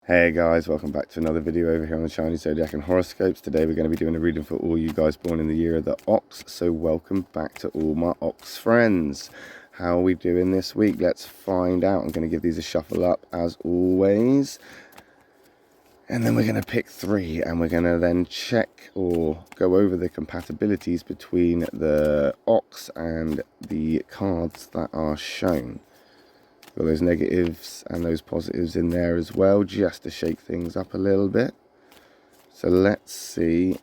Hey guys, welcome back to another video over here on the Chinese Zodiac and Horoscopes. Today we're going to be doing a reading for all you guys born in the year of the Ox. So welcome back to all my Ox friends. How are we doing this week? Let's find out. I'm going to give these a shuffle up as always. And then we're going to pick three and we're going to then check or go over the compatibilities between the Ox and the cards that are shown. Got those negatives and those positives in there as well, just to shake things up a little bit. So let's see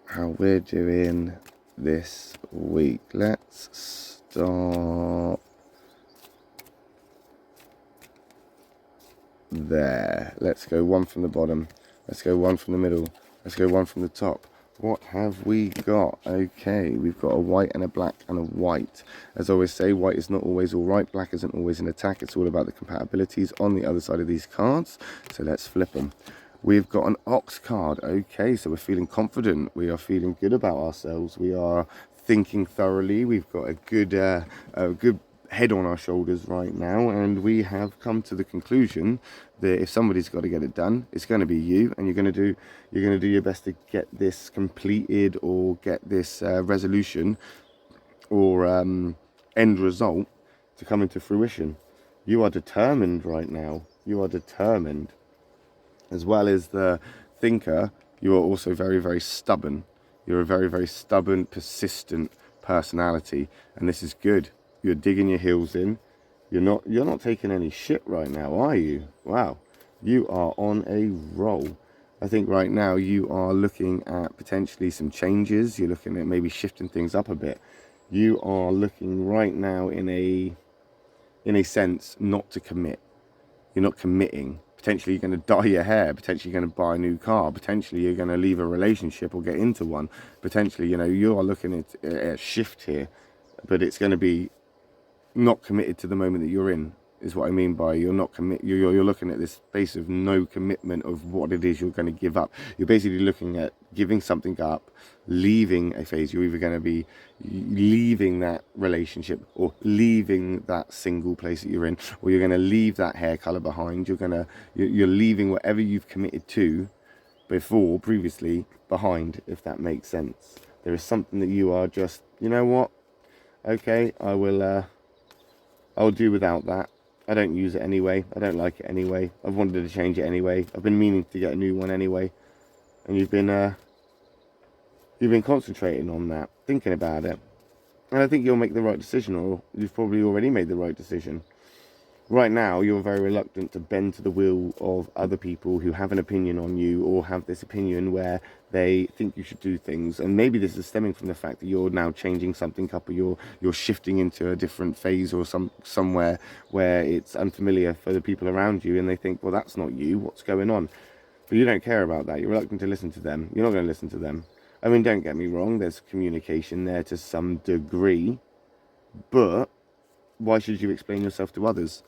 how we're doing this week. Let's start there. Let's go one from the bottom. Let's go one from the middle. Let's go one from the top. What have we got? Okay, we've got a white and a black and a white. As I always say, white is not always all right. Black isn't always an attack. It's all about the compatibilities on the other side of these cards. So let's flip them. We've got an Ox card. Okay, so we're feeling confident. We are feeling good about ourselves. We are thinking thoroughly. We've got a good head on our shoulders right now, and we have come to the conclusion that if somebody's got to get it done, it's going to be you, and you're going to do your best to get this completed or get this resolution or end result to come into fruition. You are determined right now. You are determined. As well as the thinker, you are also very, very stubborn. You're a very, very stubborn, persistent personality, and this is good. You're digging your heels in. You're not taking any shit right now, are you? Wow, you are on a roll. I think right now you are looking at potentially some changes. You're looking at maybe shifting things up a bit. You are looking right now in a sense not to commit. You're not committing. Potentially you're going to dye your hair. Potentially you're going to buy a new car. Potentially you're going to leave a relationship or get into one. Potentially, you are looking at a shift here, but it's going to be not committed to the moment that you're in, is what I mean by you're not you're looking at this space of no commitment of what it is you're going to give up. You're basically looking at giving something up, leaving a phase. You're either going to be leaving that relationship or leaving that single place that you're in, or you're going to leave that hair color behind. You're leaving whatever you've committed to previously behind, if that makes sense. There is something that you are just, you know what, okay, I'll do without that. I don't use it anyway. I don't like it anyway. I've wanted to change it anyway. I've been meaning to get a new one anyway. And you've been concentrating on that, thinking about it. And I think you'll make the right decision, or you've probably already made the right decision. Right now, you're very reluctant to bend to the will of other people who have an opinion on you, or have this opinion where they think you should do things. And maybe this is stemming from the fact that you're now changing something up, or you're shifting into a different phase or somewhere where it's unfamiliar for the people around you, and they think, well, that's not you, what's going on? But you don't care about that. You're reluctant to listen to them. You're not going to listen to them. I mean, don't get me wrong, there's communication there to some degree, but why should you explain yourself to others?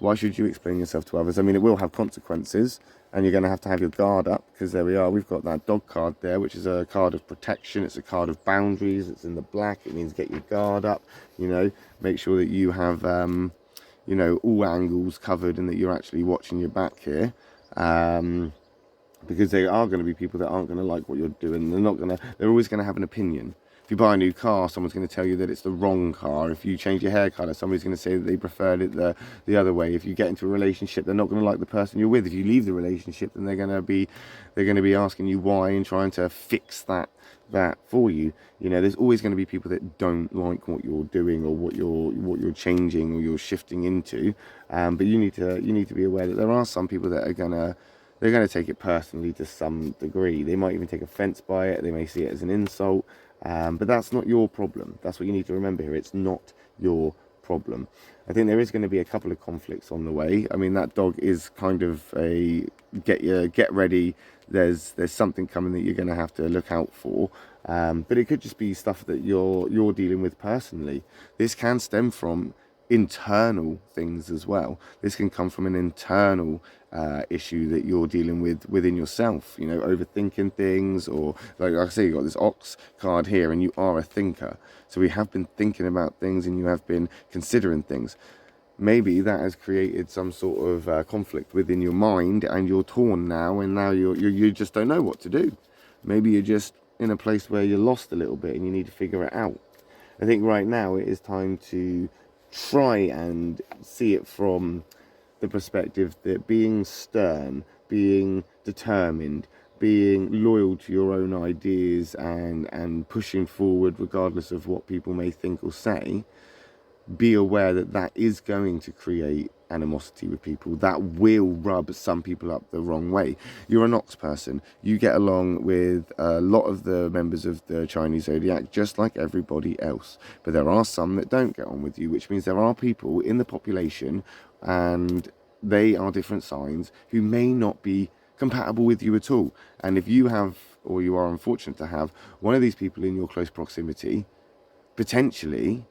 Why should you explain yourself to others? I mean, it will have consequences, and you're going to have your guard up, because there we are. We've got that dog card there, which is a card of protection. It's a card of boundaries. It's in the black. It means get your guard up, make sure that you have, all angles covered, and that you're actually watching your back here. Because there are going to be people that aren't going to like what you're doing. They're always going to have an opinion. If you buy a new car, someone's going to tell you that it's the wrong car. If you change your hair colour, somebody's going to say that they preferred it the other way. If you get into a relationship, they're not going to like the person you're with. If you leave the relationship, then they're going to be asking you why and trying to fix that for you. There's always going to be people that don't like what you're doing, or what you're changing, or you're shifting into. But you need to be aware that there are some people that are they're going to take it personally to some degree. They might even take offense by it. They may see it as an insult. But that's not your problem. That's what you need to remember here. It's not your problem. I think there is going to be a couple of conflicts on the way. I mean, that dog is kind of a get ready. There's something coming that you're going to have to look out for. But it could just be stuff that you're dealing with personally. This can stem from internal things as well. This can come from an internal issue that you're dealing with within yourself, overthinking things, or like I say, you got this Ox card here, and you are a thinker. So we have been thinking about things, and you have been considering things. maybe that has created some sort of conflict within your mind, and you're torn now, and now you just don't know what to do. Maybe you're just in a place where you're lost a little bit and you need to figure it out. I think right now it is time to try and see it from the perspective that being stern, being determined, being loyal to your own ideas, and pushing forward regardless of what people may think or say, be aware that that is going to create animosity with people. That will rub some people up the wrong way. You're an ox person. You get along with a lot of the members of the Chinese Zodiac just like everybody else. But there are some that don't get on with you, which means there are people in the population, and they are different signs, who may not be compatible with you at all. And if you have, or you are unfortunate to have, one of these people in your close proximity, potentially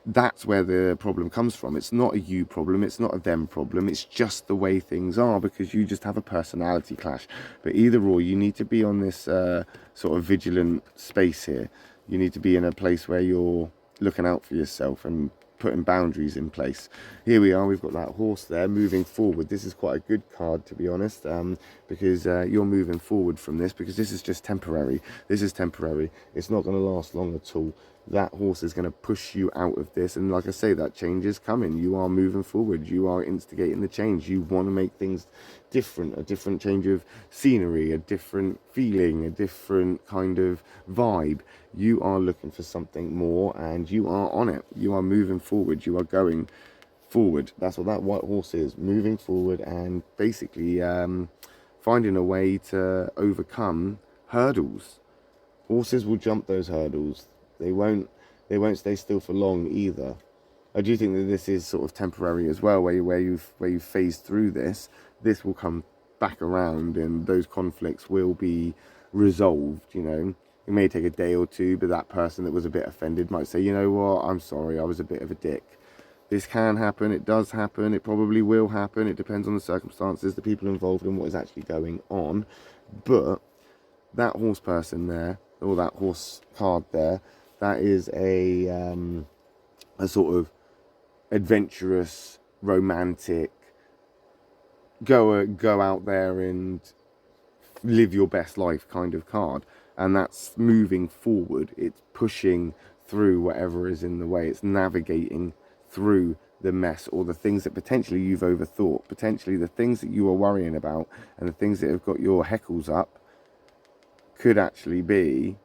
that's where the problem comes from. It's not a you problem, it's not a them problem, it's just the way things are, because you just have a personality clash. But either or, you need to be on this sort of vigilant space here. You need to be in a place where you're looking out for yourself and putting boundaries in place. Here we are, we've got that horse there moving forward. This is quite a good card, to be honest, because you're moving forward from this, because this is just temporary. This is temporary. It's not going to last long at all. That horse is going to push you out of this, and like I say, that change is coming. You are moving forward. You are instigating the change. You want to make things different, a different change of scenery, a different feeling, a different kind of vibe. You are looking for something more, and you are on it. You are moving forward. You are going forward. That's what that white horse is, moving forward, and basically finding a way to overcome hurdles. Horses will jump those hurdles. They won't stay still for long either. I do think that this is sort of temporary as well, where you've phased through this. This will come back around, and those conflicts will be resolved. You know, it may take a day or two, but that person that was a bit offended might say, you know what, I'm sorry, I was a bit of a dick. This can happen. It does happen. It probably will happen. It depends on the circumstances, the people involved, and what is actually going on. But that horse person there, or that horse card there, that is a sort of adventurous, romantic, go out there and live your best life kind of card. And that's moving forward. It's pushing through whatever is in the way. It's navigating through the mess, or the things that potentially you've overthought, potentially the things that you are worrying about, and the things that have got your heckles up could actually be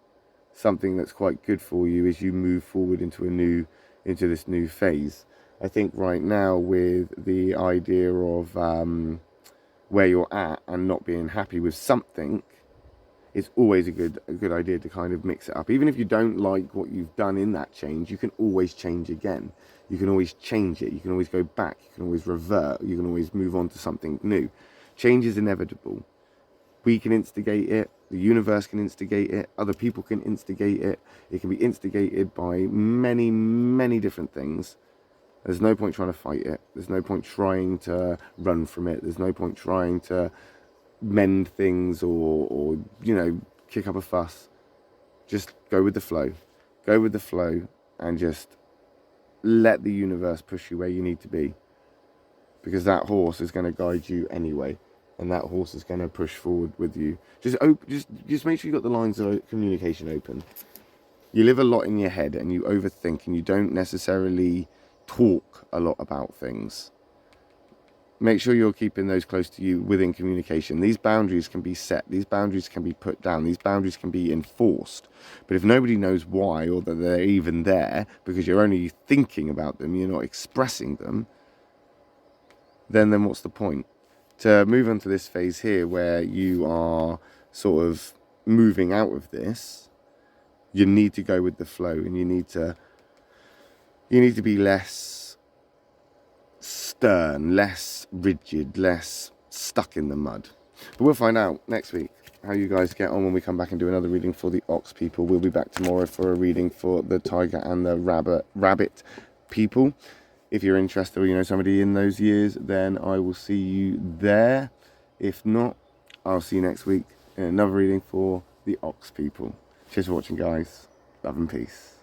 something that's quite good for you as you move forward into this new phase. I think right now, with the idea of where you're at and not being happy with something, it's always a good idea to kind of mix it up. Even if you don't like what you've done in that change, you can always change again. You can always change it. You can always go back. You can always revert. You can always move on to something new. Change is inevitable. We can instigate it. The universe can instigate it. Other people can instigate it. It can be instigated by many, many different things. There's no point trying to fight it. There's no point trying to run from it. There's no point trying to mend things or you know, kick up a fuss. Just go with the flow. Go with the flow and just let the universe push you where you need to be. Because that horse is going to guide you anyway. And that horse is going to push forward with you. Just make sure you got the lines of communication open. You live a lot in your head, and you overthink, and you don't necessarily talk a lot about things. Make sure you're keeping those close to you within communication. These boundaries can be set. These boundaries can be put down. These boundaries can be enforced. But if nobody knows why, or that they're even there, because you're only thinking about them, you're not expressing them, then what's the point? To move on to this phase here, where you are sort of moving out of this, you need to go with the flow, and you need to be less stern, less rigid, less stuck in the mud. But we'll find out next week how you guys get on when we come back and do another reading for the ox people. We'll be back tomorrow for a reading for the tiger and the rabbit people. If you're interested, or you know somebody in those years, then I will see you there. If not, I'll see you next week in another reading for the ox people. Cheers for watching, guys. Love and peace.